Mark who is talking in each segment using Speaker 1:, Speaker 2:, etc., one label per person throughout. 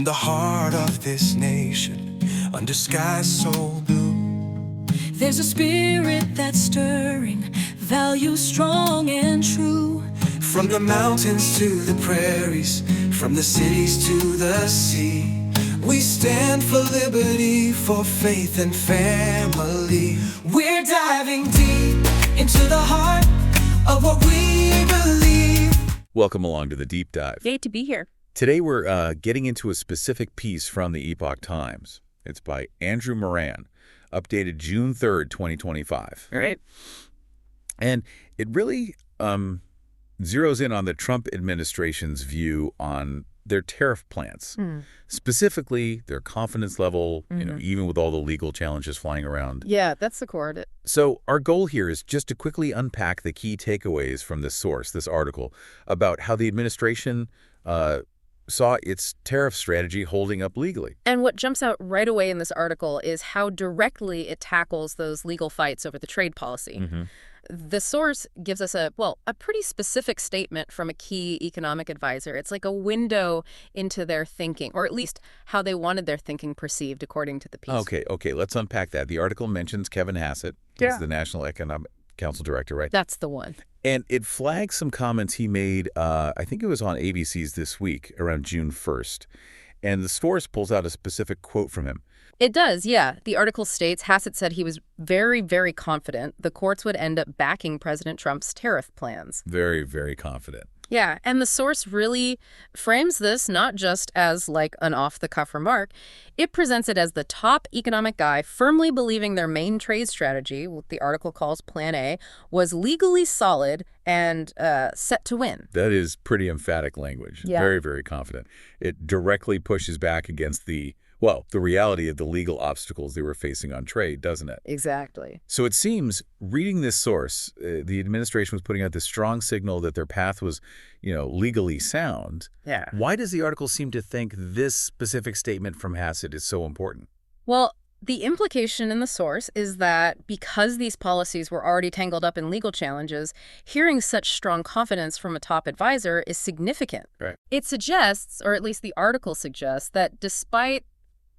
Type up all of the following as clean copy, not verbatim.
Speaker 1: the heart of this nation, under skies so blue,
Speaker 2: there's a spirit that's stirring, values strong and true.
Speaker 1: from the mountains to the prairies, from the cities to the sea, we stand for liberty, for faith and family. We're diving deep into the heart of what we believe.
Speaker 3: Welcome along to the Deep Dive.
Speaker 2: Great to be here.
Speaker 3: Today we're getting into a specific piece from the Epoch Times. It's by Andrew Moran, updated June 3rd, 2025.
Speaker 2: All right.
Speaker 3: And it really zeroes in on the Trump administration's view on their tariff plans, specifically their confidence level, even with all the legal challenges flying around.
Speaker 2: Yeah, that's the core of it.
Speaker 3: So our goal here is just to quickly unpack the key takeaways from this source, this article, about how the administration saw its tariff strategy holding up legally.
Speaker 4: And what jumps out right away in this article is how directly it tackles those legal fights over the trade policy. The source gives us a pretty specific statement from a key economic advisor. It's like a window into their thinking, or at least how they wanted their thinking perceived, according to the piece.
Speaker 3: Okay, let's unpack that. The article mentions Kevin Hassett, who's the National Economic Council Director, right?
Speaker 4: That's the one.
Speaker 3: And it flags some comments he made, I think it was on ABC's This Week, around June 1st. And the source pulls out a specific quote from him.
Speaker 4: It does, yeah. The article states Hassett said he was very, very confident the courts would end up backing President Trump's tariff plans.
Speaker 3: Very, very confident.
Speaker 4: Yeah, and the source really frames this not just as like an off-the-cuff remark. It presents it as the top economic guy firmly believing their main trade strategy, what the article calls Plan A, was legally solid and set to win.
Speaker 3: That is pretty emphatic language.
Speaker 4: Yeah.
Speaker 3: Very, very confident. It directly pushes back against the reality of the legal obstacles they were facing on trade, doesn't it?
Speaker 4: Exactly.
Speaker 3: So it seems, reading this source, the administration was putting out this strong signal that their path was, legally sound.
Speaker 4: Yeah.
Speaker 3: Why does the article seem to think this specific statement from Hassett is so important?
Speaker 4: Well, the implication in the source is that because these policies were already tangled up in legal challenges, hearing such strong confidence from a top advisor is significant.
Speaker 3: Right.
Speaker 4: It suggests, or at least the article suggests, that despite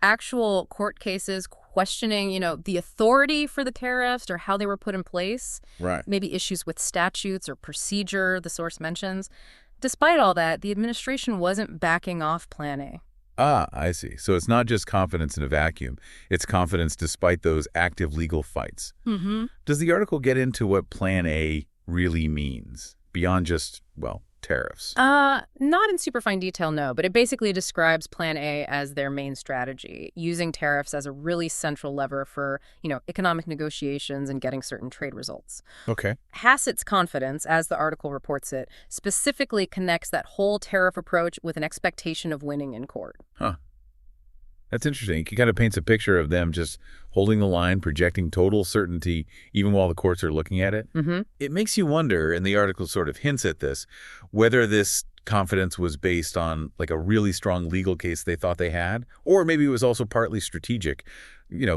Speaker 4: actual court cases questioning, the authority for the tariffs or how they were put in place,
Speaker 3: right,
Speaker 4: maybe issues with statutes or procedure, the source mentions. Despite all that, the administration wasn't backing off Plan A.
Speaker 3: Ah, I see. So it's not just confidence in a vacuum. It's confidence despite those active legal fights. Does the article get into what Plan A really means beyond just, tariffs?
Speaker 4: Not in super fine detail, no, but it basically describes Plan A as their main strategy, using tariffs as a really central lever for, economic negotiations and getting certain trade results.
Speaker 3: Okay.
Speaker 4: Hassett's confidence, as the article reports it, specifically connects that whole tariff approach with an expectation of winning in court.
Speaker 3: Huh. That's interesting. It kind of paints a picture of them just holding the line, projecting total certainty, even while the courts are looking at it. It makes you wonder, and the article sort of hints at this, whether this confidence was based on like a really strong legal case they thought they had, or maybe it was also partly strategic,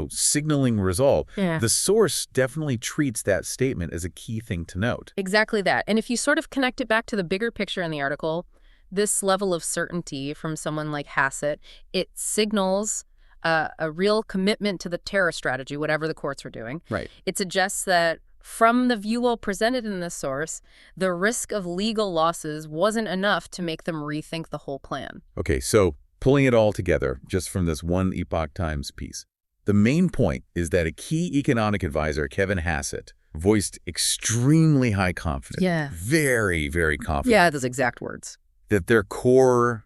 Speaker 3: signaling resolve.
Speaker 4: Yeah.
Speaker 3: The source definitely treats that statement as a key thing to note.
Speaker 4: Exactly that. And if you sort of connect it back to the bigger picture in the article, this level of certainty from someone like Hassett, it signals a real commitment to the tariff strategy, whatever the courts were doing.
Speaker 3: Right.
Speaker 4: It suggests that from the view presented in this source, the risk of legal losses wasn't enough to make them rethink the whole plan.
Speaker 3: Okay, so pulling it all together, just from this one Epoch Times piece, the main point is that a key economic advisor, Kevin Hassett, voiced extremely high confidence.
Speaker 4: Yeah.
Speaker 3: Very, very confident.
Speaker 4: Yeah, those exact words.
Speaker 3: That their core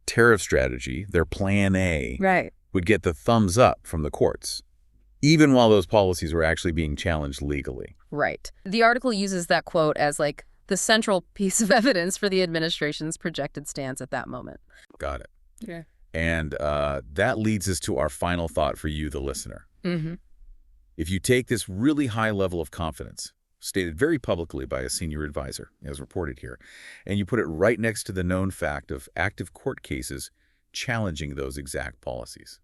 Speaker 3: tariff strategy, their Plan A,
Speaker 4: Right.
Speaker 3: would get the thumbs up from the courts, even while those policies were actually being challenged legally.
Speaker 4: Right. The article uses that quote as like the central piece of evidence for the administration's projected stance at that moment.
Speaker 3: Got it.
Speaker 4: Yeah.
Speaker 3: And that leads us to our final thought for you, the listener. If you take this really high level of confidence, stated very publicly by a senior advisor, as reported here, and you put it right next to the known fact of active court cases challenging those exact policies.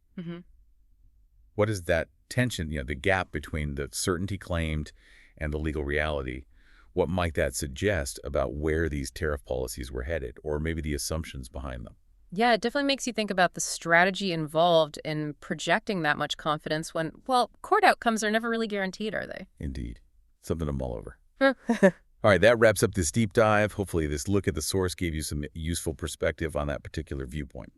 Speaker 3: What is that tension, the gap between the certainty claimed and the legal reality? What might that suggest about where these tariff policies were headed, or maybe the assumptions behind them?
Speaker 4: Yeah, it definitely makes you think about the strategy involved in projecting that much confidence when, well, court outcomes are never really guaranteed, are they?
Speaker 3: Indeed. Something to mull over. All right, that wraps up this deep dive. Hopefully this look at the source gave you some useful perspective on that particular viewpoint.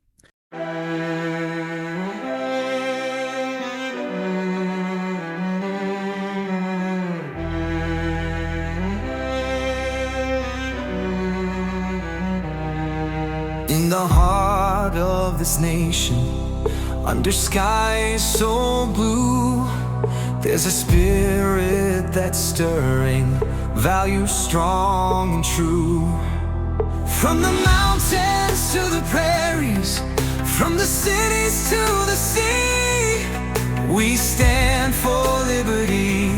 Speaker 1: In the heart of this nation, under skies so blue, there's a spirit that's stirring, values strong and true. From the mountains to the prairies, from the cities to the sea, we stand for liberty,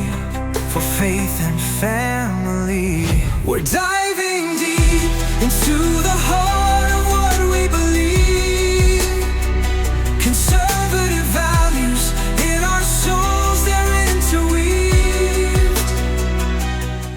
Speaker 1: for faith and family. We're diving deep into the heart